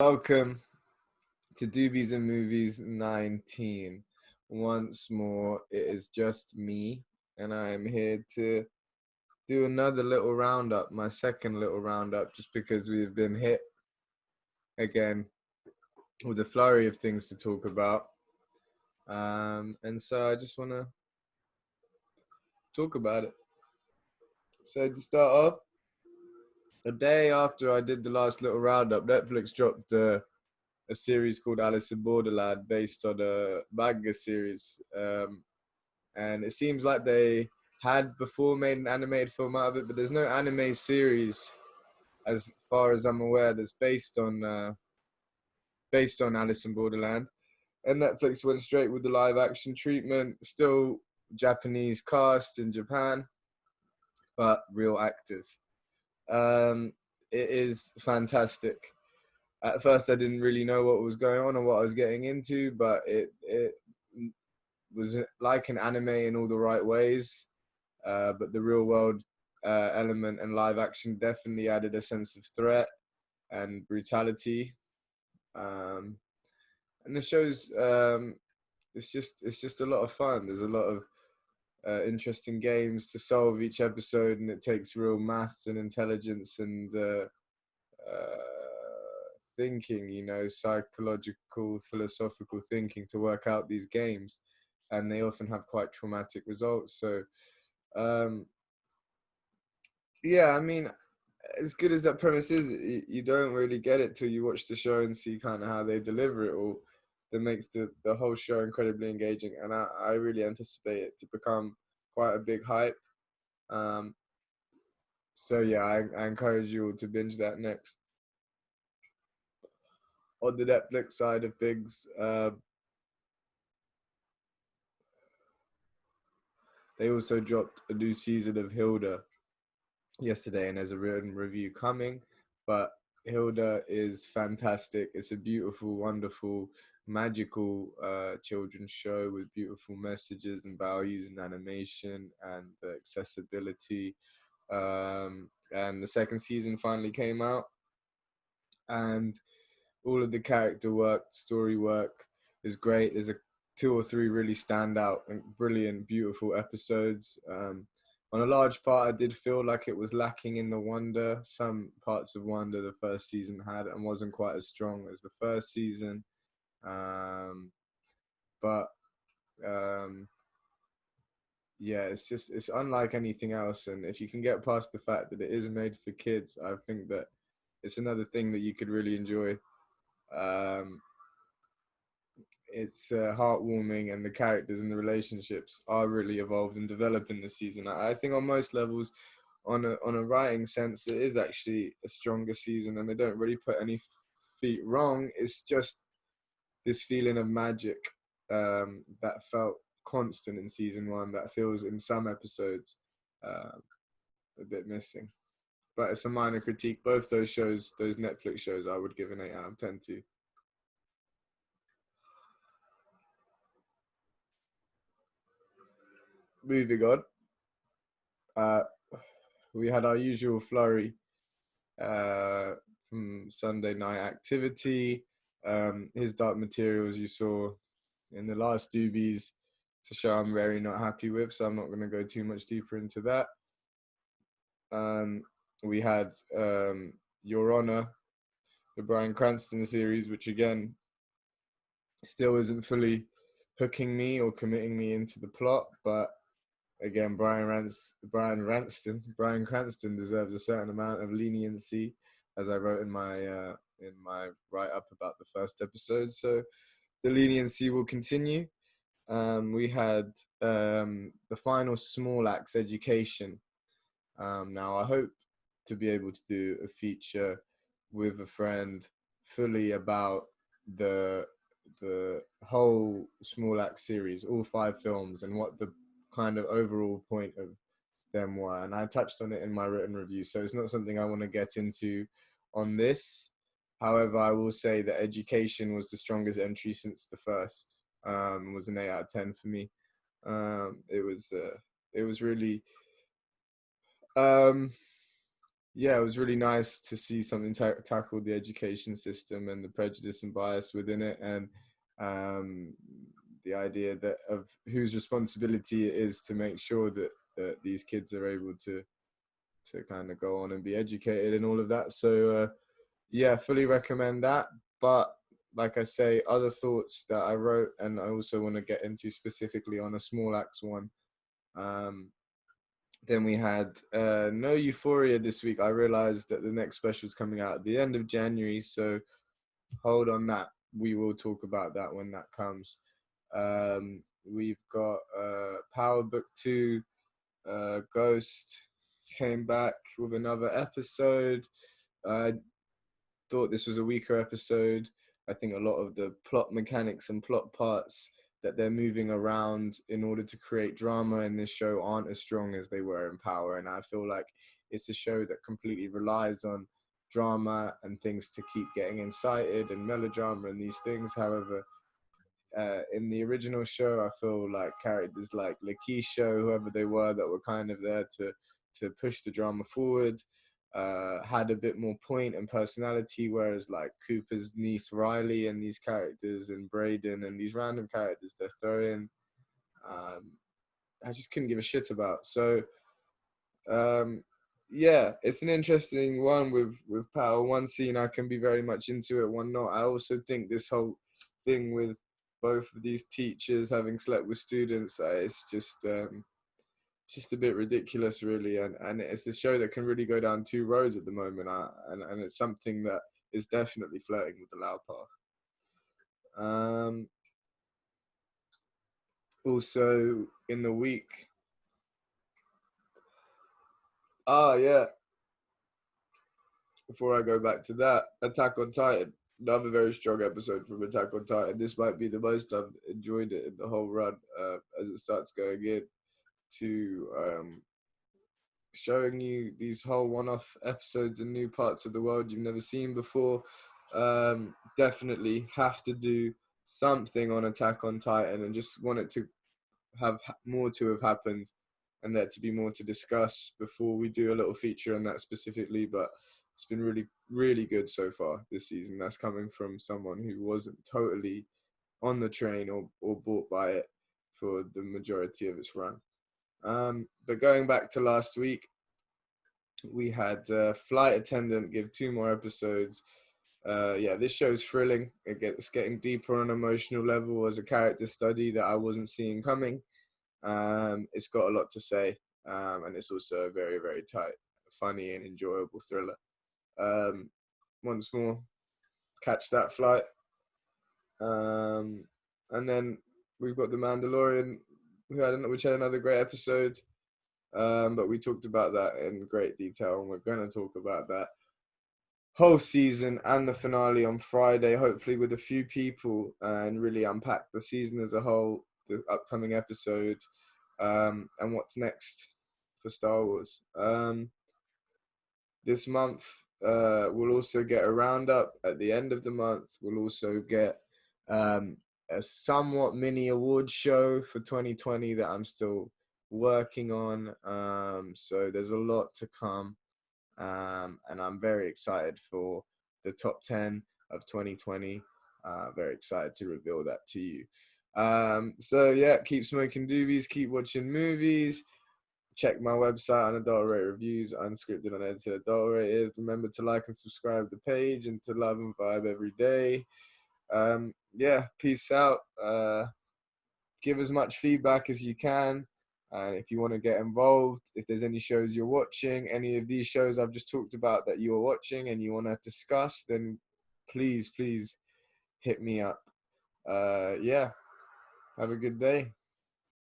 Welcome to Doobies and Movies 19. Once more, it is just me, and I am here to do another little roundup, my second little roundup, just because we've been hit again with a flurry of things to talk about. And so I just want to talk about it. So to start off, a day after I did the last little roundup, Netflix dropped a series called Alice in Borderland based on a manga series. And it seems like they had before made an animated film out of it, but there's no anime series, as far as I'm aware, that's based on Alice in Borderland. And Netflix went straight with the live action treatment. Still Japanese cast in Japan, but real actors. It is fantastic. At first, I didn't really know what was going on or what I was getting into, but it was like an anime in all the right ways. But the real world element and live action definitely added a sense of threat and brutality. And the show's it's just a lot of fun. There's a lot of interesting games to solve each episode, and it takes real maths and intelligence and thinking, psychological, philosophical thinking to work out these games, and they often have quite traumatic results. So, yeah, I mean, as good as that premise is, you don't really get it till you watch the show and see kind of how they deliver it all. That makes the whole show incredibly engaging, and I really anticipate it to become quite a big hype. So yeah, I encourage you all to binge that next. On the Netflix side of things, they also dropped a new season of Hilda yesterday, and there's a written review coming. But Hilda is fantastic. It's a beautiful, wonderful, magical children's show with beautiful messages and values and animation and accessibility. And the second season finally came out, and all of the character work, story work is great. There's two or three really standout and brilliant, beautiful episodes. On a large part, I did feel like it was lacking in the wonder. Some parts of wonder the first season had and wasn't quite as strong as the first season. But yeah, it's unlike anything else. And if you can get past the fact that it is made for kids, I think that it's another thing that you could really enjoy. It's heartwarming, and the characters and the relationships are really evolved and developed in the season. I think on most levels, on a writing sense, it is actually a stronger season, and they don't really put any feet wrong. It's just this feeling of magic that felt constant in season one that feels in some episodes a bit missing. But it's a minor critique. Both those shows, those Netflix shows, I would give an 8 out of 10 to. Moving on. We had our usual flurry from Sunday night activity. His Dark Materials you saw in the last Doobies. It's a show I'm very not happy with, so I'm not going to go too much deeper into that. We had Your Honor, the Bryan Cranston series, which again still isn't fully hooking me or committing me into the plot, but again, Bryan Cranston deserves a certain amount of leniency, as I wrote in my write up about the first episode. So the leniency will continue. We had the final Small Axe Education. Now I hope to be able to do a feature with a friend fully about the whole Small Axe series, all 5 films, and what the kind of overall point of them were. And I touched on it in my written review, so it's not something I want to get into on this. However, I will say that Education was the strongest entry since the first. Was an 8 out of 10 for me. It was really yeah, it was really nice to see something tackle the education system and the prejudice and bias within it, and um, the idea that of whose responsibility it is to make sure that these kids are able to kind of go on and be educated and all of that. So yeah, fully recommend that. But like I say, other thoughts that I wrote, and I also want to get into specifically on a small acts one. Um, then we had no Euphoria this week. I realized that the next special is coming out at the end of January, so hold on that. We will talk about that when that comes. We've got Power Book 2, Ghost came back with another episode. I thought this was a weaker episode. I think a lot of the plot mechanics and plot parts that they're moving around in order to create drama in this show aren't as strong as they were in Power. And I feel like it's a show that completely relies on drama and things to keep getting incited and melodrama and these things. However, in the original show, I feel like characters like Lakeisha, whoever they were, that were kind of there to push the drama forward, had a bit more point and personality, whereas like Cooper's niece Riley and these characters and Brayden and these random characters they're throwing, I just couldn't give a shit about. So yeah, it's an interesting one with Power. One scene I can be very much into it, one not. I also think this whole thing with both of these teachers having slept with students, it's just a bit ridiculous, really. And it's a show that can really go down two roads at the moment, and it's something that is definitely flirting with the loud path. Also in the week, yeah, before I go back to that, Attack on Titan, another very strong episode from Attack on Titan. This might be the most I've enjoyed it in the whole run, as it starts going in to showing you these whole one-off episodes in new parts of the world you've never seen before. Definitely have to do something on Attack on Titan, and just want it to have more to have happened and there to be more to discuss before we do a little feature on that specifically. But it's been really, really good so far this season. That's coming from someone who wasn't totally on the train or bought by it for the majority of its run. But going back to last week, we had Flight Attendant give 2 more episodes. Yeah, this show's thrilling. It's getting deeper on an emotional level as a character study that I wasn't seeing coming. It's got a lot to say, and it's also a very, very tight, funny, and enjoyable thriller. Once more, catch that flight. And then we've got the Mandalorian, which had another great episode. But we talked about that in great detail, and we're going to talk about that whole season and the finale on Friday, hopefully with a few people, and really unpack the season as a whole, the upcoming episode, and what's next for Star Wars. This month, we'll also get a roundup at the end of the month. We'll also get a somewhat mini awards show for 2020 that I'm still working on. So there's a lot to come. And I'm very excited for the top 10 of 2020. Very excited to reveal that to you. So yeah, keep smoking doobies, keep watching movies. Check my website, Unadulterated Reviews, Unscripted, Unedited, Adulterated. Remember to like and subscribe to the page and to love and vibe every day. Yeah, peace out. Give as much feedback as you can. And if you want to get involved, if there's any shows you're watching, any of these shows I've just talked about that you're watching and you want to discuss, then please hit me up. Yeah, have a good day.